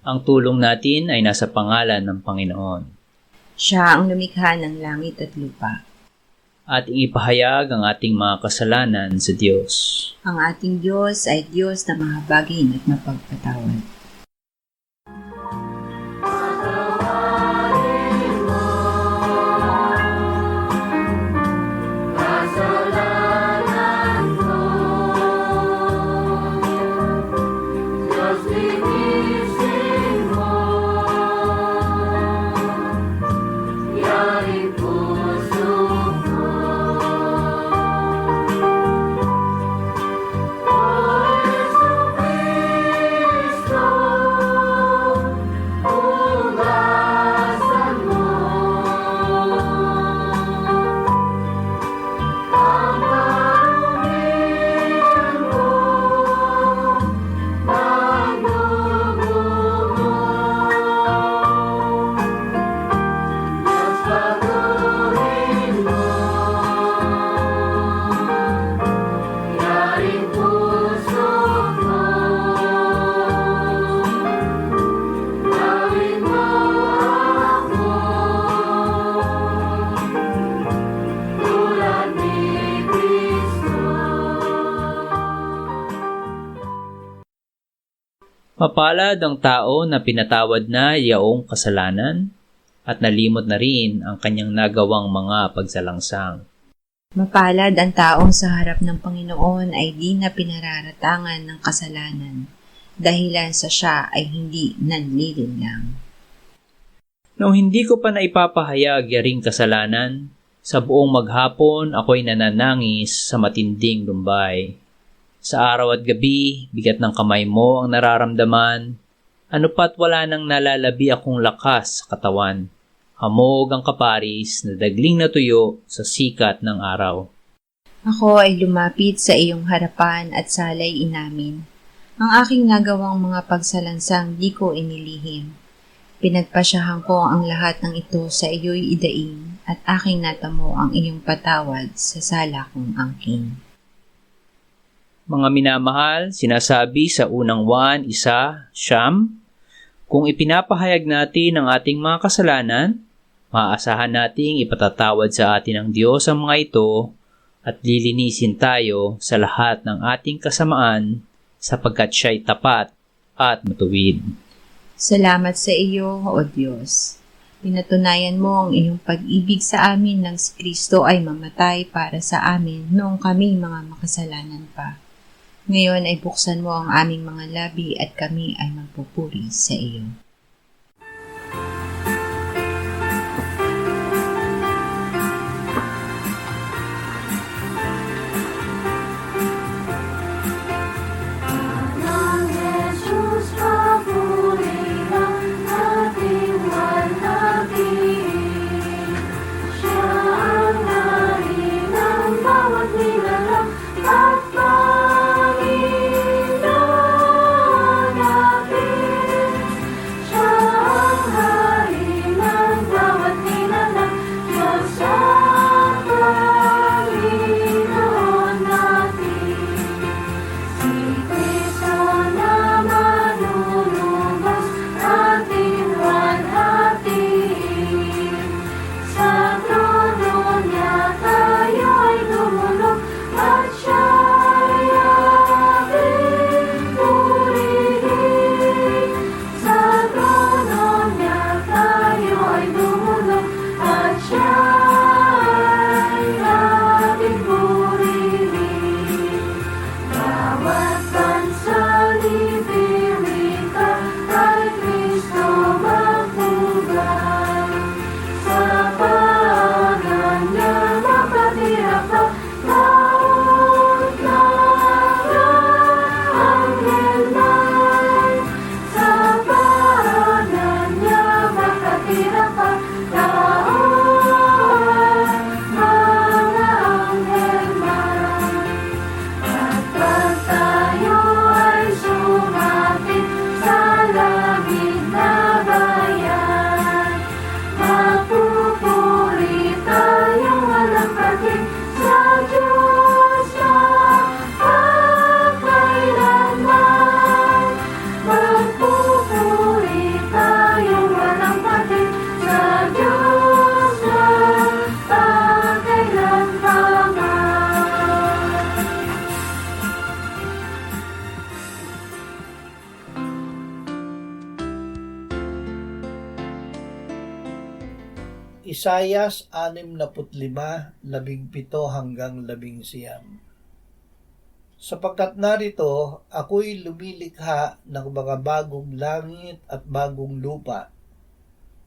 Ang tulong natin ay nasa pangalan ng Panginoon. Siya ang lumikha ng langit at lupa. Ating ipahayag ang ating mga kasalanan sa Diyos. Ang ating Diyos ay Diyos na mahabagin at mapagpatawad. Mapalad ang tao na pinatawad na yaong kasalanan at nalimot na rin ang kanyang nagawang mga pagsalangsang. Mapalad ang taong sa harap ng Panginoon ay di na pinararatangan ng kasalanan, dahilan sa siya ay hindi nanlilinlang. Nung hindi ko pa naipapahayag yaring kasalanan, sa buong maghapon ako'y nananangis sa matinding lumbay. Sa araw at gabi, bigat ng kamay mo ang nararamdaman, ano pa't wala nang nalalabi akong lakas sa katawan. Hamog ang kaparis na dagling na tuyo sa sikat ng araw. Ako ay lumapit sa iyong harapan at salay inamin. Ang aking nagawang mga pagsalansang di ko inilihim. Pinagpasyahan ko ang lahat ng ito sa iyo'y idaing at aking natamo ang iyong patawad sa sala kong angking. Mga minamahal, sinasabi sa unang Juan 1:9, kung ipinapahayag natin ang ating mga kasalanan, maaasahan nating ipatatawad sa atin ng Diyos ang mga ito at lilinisin tayo sa lahat ng ating kasamaan sapagkat siya'y tapat at matuwid. Salamat sa iyo, O Diyos. Pinatunayan mo ang iyong pag-ibig sa amin nang si Kristo ay mamatay para sa amin noong kami mga makasalanan pa. Ngayon ay buksan mo ang aming mga labi at kami ay magpupuri sa iyo. Isayas 65:17-19. Sapagkat narito, ako'y lumilikha ng mga bagong langit at bagong lupa,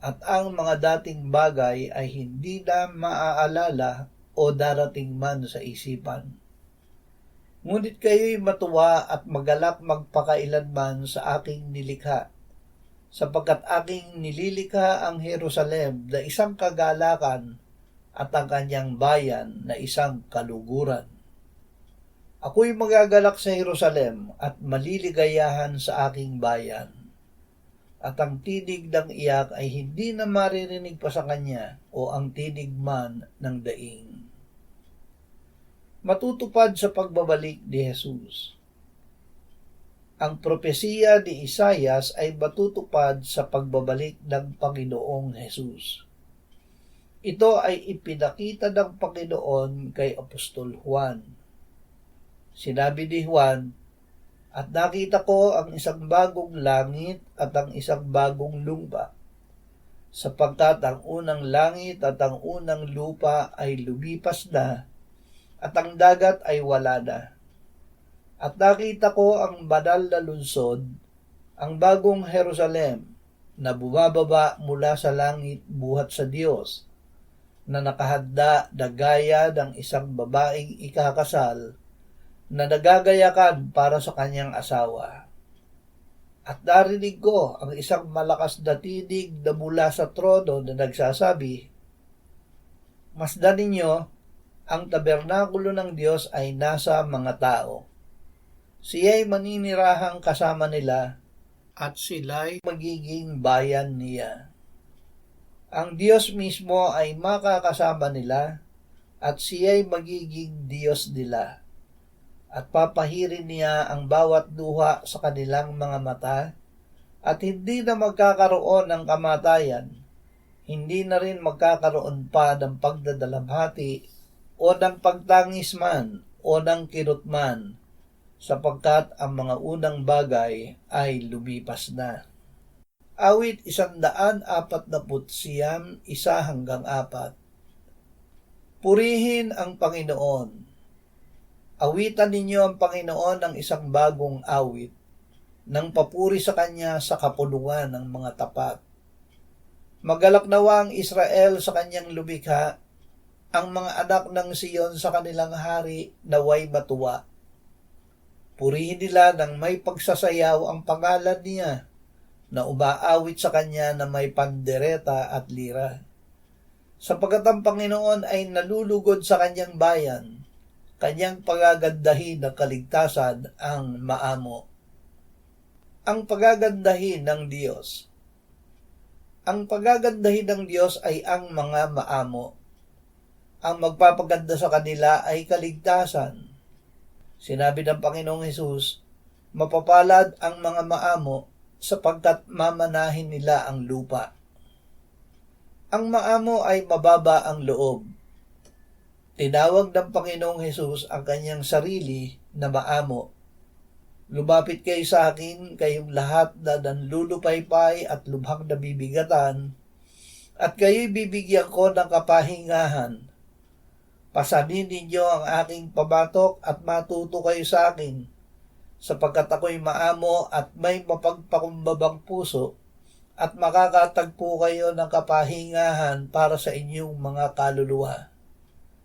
at ang mga dating bagay ay hindi na maaalala o darating man sa isipan. Ngunit kayo'y matuwa at magalak magpakailanman sa aking nilikha, sapagkat aking nililikha ang Jerusalem na isang kagalakan at ang kanyang bayan na isang kaluguran. Ako'y magagalak sa Jerusalem at maliligayahan sa aking bayan, at ang tinig ng iyak ay hindi na maririnig pa sa kanya o ang tinig man ng daing. Matutupad sa pagbabalik ni Jesus. Ang propesiya ni Isayas ay matutupad sa pagbabalik ng Panginoong Jesus. Ito ay ipinakita ng Panginoon kay Apostol Juan. Sinabi ni Juan, "At nakita ko ang isang bagong langit at ang isang bagong lupa, sapagkat ang unang langit at ang unang lupa ay lumipas na, at ang dagat ay wala na. At nakita ko ang banal na lungsod, ang bagong Jerusalem, na bumababa mula sa langit buhat sa Diyos, na nakahanda na gaya ng isang babaeng ikakasal, na nagagayakan para sa kanyang asawa. At narinig ko ang isang malakas na tinig na mula sa trono na nagsasabi, Masdan ninyo, ang tabernakulo ng Diyos ay nasa mga tao. Siya'y maninirahang kasama nila, at sila'y magiging bayan niya. Ang Diyos mismo ay makakasama nila, at siya'y magiging Diyos nila. At papahirin niya ang bawat luha sa kanilang mga mata, at hindi na magkakaroon ng kamatayan, hindi na rin magkakaroon pa ng pagdadalamhati, o ng pagtangis man, o ng kirot man, sapagkat ang mga unang bagay ay lumipas na." Awit 149, 1-4. Purihin ang Panginoon. Awitan ninyo ang Panginoon ng isang bagong awit, nang papuri sa Kanya sa kapulungan ng mga tapat. Magalak nawa ang Israel sa kanyang lumikha, ang mga anak ng Siyon sa kanilang hari naway matuwa. Purihin nila ng may pagsasayaw ang pangalan niya, na umaawit sa Kanya na may pandereta at lira. Sapagkat ang Panginoon ay nalulugod sa Kanyang bayan, Kanyang pagagandahin ng kaligtasan ang maamo. Ang pagagandahin ng Diyos. Ang pagagandahin ng Diyos ay ang mga maamo. Ang magpapaganda sa kanila ay kaligtasan. Sinabi ng Panginoong Hesus, "Mapapalad ang mga maamo sapagkat mamanahin nila ang lupa." Ang maamo ay mababa ang loob. Tinawag ng Panginoong Hesus ang kanyang sarili na maamo. "Lumapit kayo sa akin, kayong lahat na nanlulupaypay at lubhang nabibigatan, at kayo'y bibigyan ko ng kapahingahan. Pasanin ninyo ang aking pabatok at matuto kayo sa akin, sapagkat ako'y maamo at may mapagpakumbabang puso, at makakatagpo kayo ng kapahingahan para sa inyong mga kaluluwa.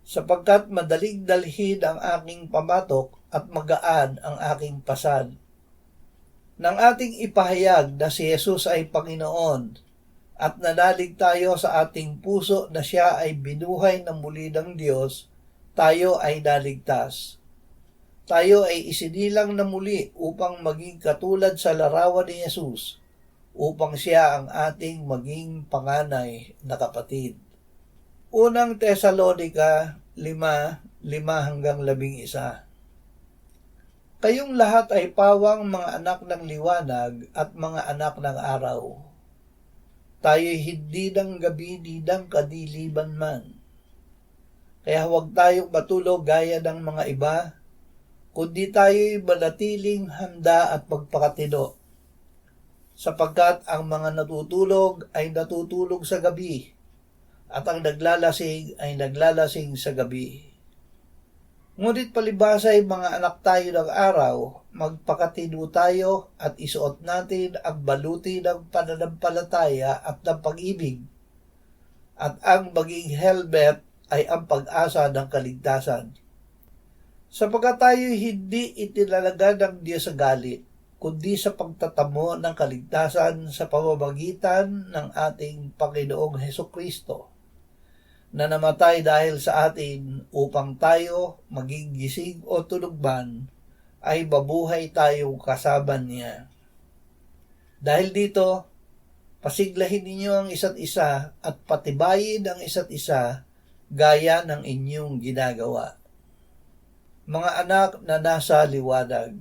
Sapagkat madaling dalhin ang aking pamatok at magaan ang aking pasad." Nang ating ipahayag na si Jesus ay Panginoon at nanalig tayo sa ating puso na siya ay binuhay na muli ng Diyos, tayo ay naligtas. Tayo ay isinilang na muli upang maging katulad sa larawan ni Jesus, upang siya ang ating maging panganay na kapatid. Unang Tesalonica 5:5-11. Kayong lahat ay pawang mga anak ng liwanag at mga anak ng araw. Tayo'y hindi ng gabi ni ng kadiliman man. Kaya huwag tayong matulog gaya ng mga iba, kundi tayo'y manatiling handa at magpakatino. Sapagkat ang mga natutulog ay natutulog sa gabi, at ang naglalasing ay naglalasing sa gabi. Ngunit palibhasa ay mga anak tayo ng araw, magpakatino tayo at isuot natin ang baluti ng pananampalataya at ng pag-ibig. At ang maging helmet ay ang pag-asa ng kaligtasan. Sapagkat tayo hindi itinalaga ng Diyos sa galit, kundi sa pagtatamo ng kaligtasan sa pamamagitan ng ating Panginoong Hesukristo, na namatay dahil sa atin upang tayo, maging gising o tulog man, ay mabuhay tayo kasama niya. Dahil dito, pasiglahin ninyo ang isa't isa at patibayin ang isa't isa gaya ng inyong ginagawa. Mga anak na nasa liwanag,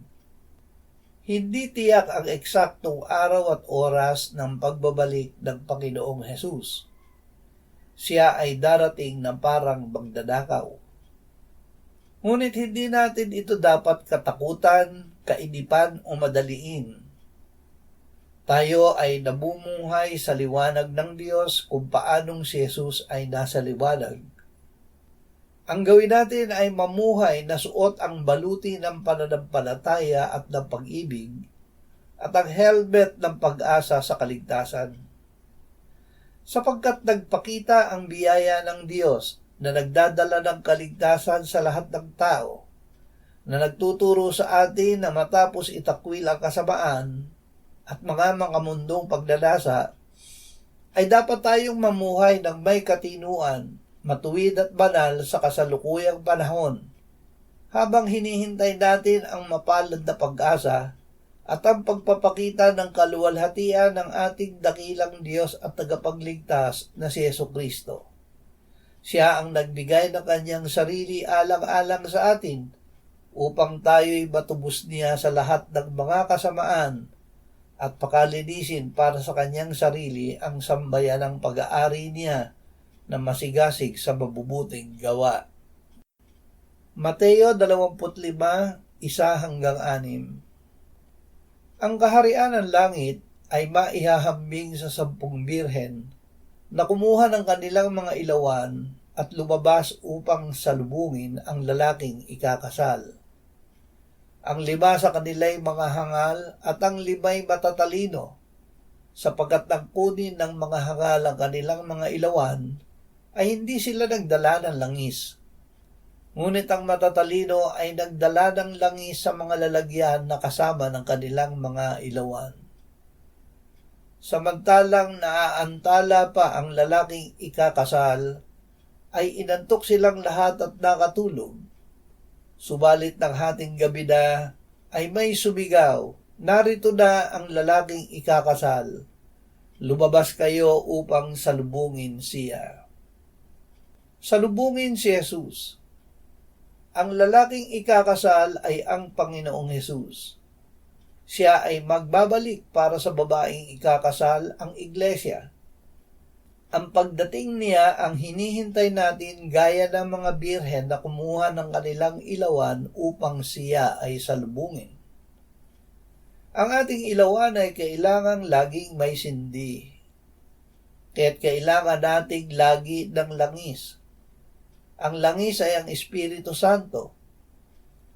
hindi tiyak ang eksaktong araw at oras ng pagbabalik ng Panginoong Hesus. Siya ay darating na parang magdadakaw. Ngunit hindi natin ito dapat katakutan, kainipan o madaliin. Tayo ay namumuhay sa liwanag ng Diyos kung paanong si Jesus ay nasa liwanag. Ang gawin natin ay mamuhay na suot ang baluti ng pananampalataya at ng pag-ibig at ang helmet ng pag-asa sa kaligtasan. Sapagkat nagpakita ang biyaya ng Diyos na nagdadala ng kaligtasan sa lahat ng tao, na nagtuturo sa atin na matapos itakwil ang kasamaan at mga mundong pagdadasa, ay dapat tayong mamuhay ng may katinuan, matuwid at banal sa kasalukuyang panahon, habang hinihintay natin ang mapalad na pag-asa at ang pagpapakita ng kaluwalhatian ng ating dakilang Diyos at tagapagligtas na si Jesucristo. Siya ang nagbigay ng kanyang sarili alang-alang sa atin upang tayo'y matubos niya sa lahat ng mga kasamaan at pakalinisin para sa kanyang sarili ang sambayanang pag-aari niya na masigasig sa mabubuting gawa. Mateo 25:1-6. Ang kaharian ng langit ay maihahambing sa 10 birhen na kumuha ng kanilang mga ilawan at lumabas upang salubungin ang lalaking ikakasal. Ang 5 sa kanila'y mga hangal at ang 5'ay matatalino, sapagkat nangkunin ng mga hangal ang kanilang mga ilawan, ay hindi sila nagdala ng langis. Ngunit ang matatalino ay nagdala ng langis sa mga lalagyan na kasama ng kanilang mga ilawan. Samantalang naaantala pa ang lalaking ikakasal, ay inantok silang lahat at nakatulog. Subalit ng hating gabi na, ay may sumigaw, "Narito na ang lalaking ikakasal. Lumabas kayo upang salubungin siya." Salubungin si Jesus. Ang lalaking ikakasal ay ang Panginoong Hesus. Siya ay magbabalik para sa babaeng ikakasal, ang iglesia. Ang pagdating niya ang hinihintay natin gaya ng mga birhen na kumuha ng kanilang ilawan upang siya ay salubungin. Ang ating ilawan ay kailangang laging may sindi. Kaya't kailangan nating lagi ng langis. Ang langis ay ang Espiritu Santo.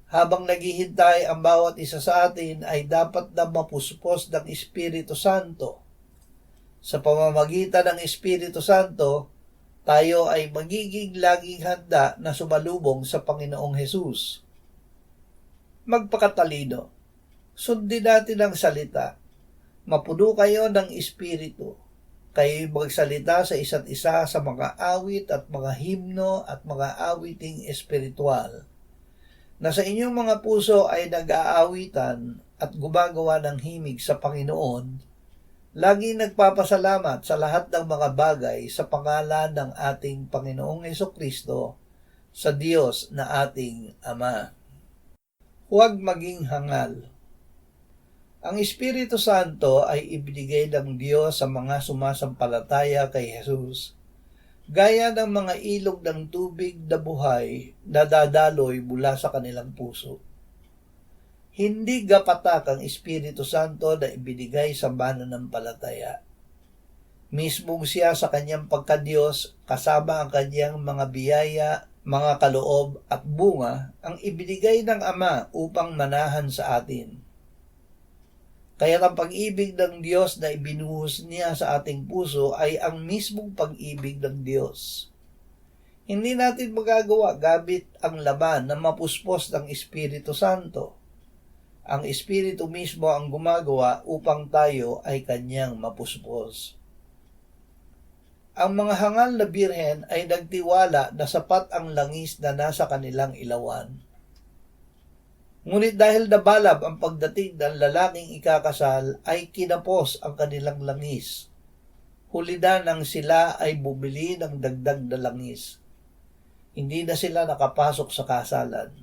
Habang naghihintay ang bawat isa sa atin ay dapat na mapuspos ng Espiritu Santo. Sa pamamagitan ng Espiritu Santo, tayo ay magiging laging handa na sumalubong sa Panginoong Hesus. Magpakatalino. Sundin natin ang salita. Mapuno kayo ng Espiritu. Kayo'y magsalita sa isa't isa sa mga awit at mga himno at mga awiting espiritual, na sa inyong mga puso ay nag-aawitan at gumagawa ng himig sa Panginoon, laging nagpapasalamat sa lahat ng mga bagay sa pangalan ng ating Panginoong Hesukristo, sa Diyos na ating Ama. Huwag maging hangal. Ang Espiritu Santo ay ibinigay ng Diyos sa mga sumasampalataya kay Jesus, gaya ng mga ilog ng tubig na buhay na dadaloy mula sa kanilang puso. Hindi gapatak ang Espiritu Santo na ibinigay sa mananampalataya. Mismong siya sa kanyang pagkadiyos, kasama ang kanyang mga biyaya, mga kaloob at bunga, ang ibinigay ng Ama upang manahan sa atin. Kaya ang pag-ibig ng Diyos na ibinuhos niya sa ating puso ay ang mismong pag-ibig ng Diyos. Hindi natin magagawa gamit ang laman na mapuspos ng Espiritu Santo. Ang Espiritu mismo ang gumagawa upang tayo ay kanyang mapuspos. Ang mga hangal na birhen ay nagtiwala na sapat ang langis na nasa kanilang ilawan. Ngunit dahil nabalab ang pagdating ng lalaking ikakasal ay kinapos ang kanilang langis. Huli na nang sila ay bumili ng dagdag na langis. Hindi na sila nakapasok sa kasalan.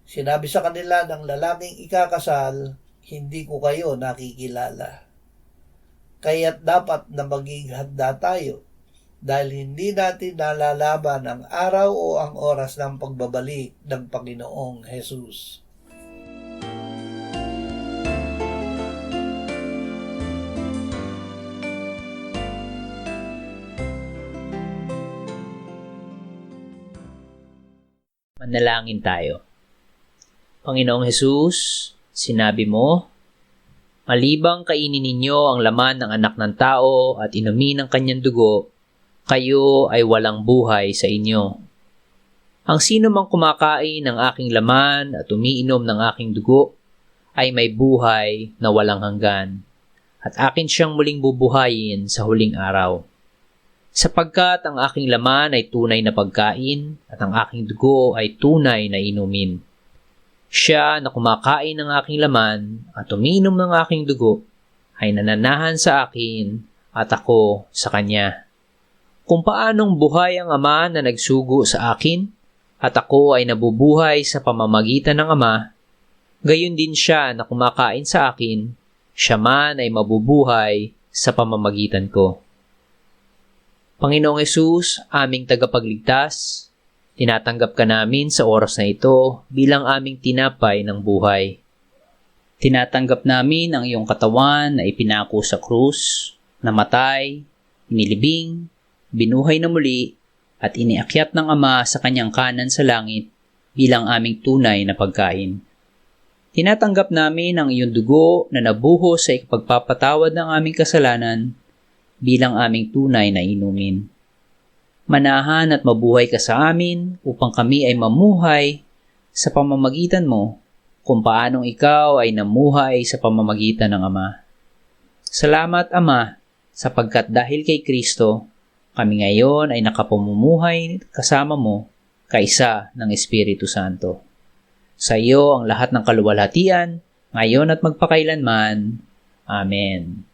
Sinabi sa kanila ng lalaking ikakasal, hindi ko kayo nakikilala. Kaya't dapat na maging handa tayo dahil hindi natin nalalaman ang araw o ang oras ng pagbabalik ng Panginoong Jesus. Manalangin tayo. Panginoong Jesus, sinabi mo, malibang kainin ninyo ang laman ng anak ng tao at inumin ang kanyang dugo, kayo ay walang buhay sa inyo. Ang sino mang kumakain ng aking laman at umiinom ng aking dugo ay may buhay na walang hanggan, at akin siyang muling bubuhayin sa huling araw. Sapagkat ang aking laman ay tunay na pagkain at ang aking dugo ay tunay na inumin. Siya na kumakain ng aking laman at umiinom ng aking dugo ay nananahan sa akin at ako sa kanya. Kung paanong buhay ang Ama na nagsugo sa akin at ako ay nabubuhay sa pamamagitan ng Ama, gayon din siya na kumakain sa akin, siya man ay mabubuhay sa pamamagitan ko. Panginoong Hesus, aming tagapagligtas, tinatanggap ka namin sa oras na ito bilang aming tinapay ng buhay. Tinatanggap namin ang iyong katawan na ipinako sa krus, namatay, inilibing, binuhay na muli, at iniakyat ng Ama sa kanyang kanan sa langit bilang aming tunay na pagkain. Tinatanggap namin ang iyong dugo na nabuhos sa ikapagpapatawad ng aming kasalanan bilang aming tunay na inumin. Manahan at mabuhay ka sa amin upang kami ay mamuhay sa pamamagitan mo kung paanong ikaw ay namuhay sa pamamagitan ng Ama. Salamat, Ama, sapagkat dahil kay Kristo, kami ngayon ay nakapamumuhay kasama mo kaisa ng Espiritu Santo. Sa iyo ang lahat ng kaluwalhatian, ngayon at magpakailanman. Amen.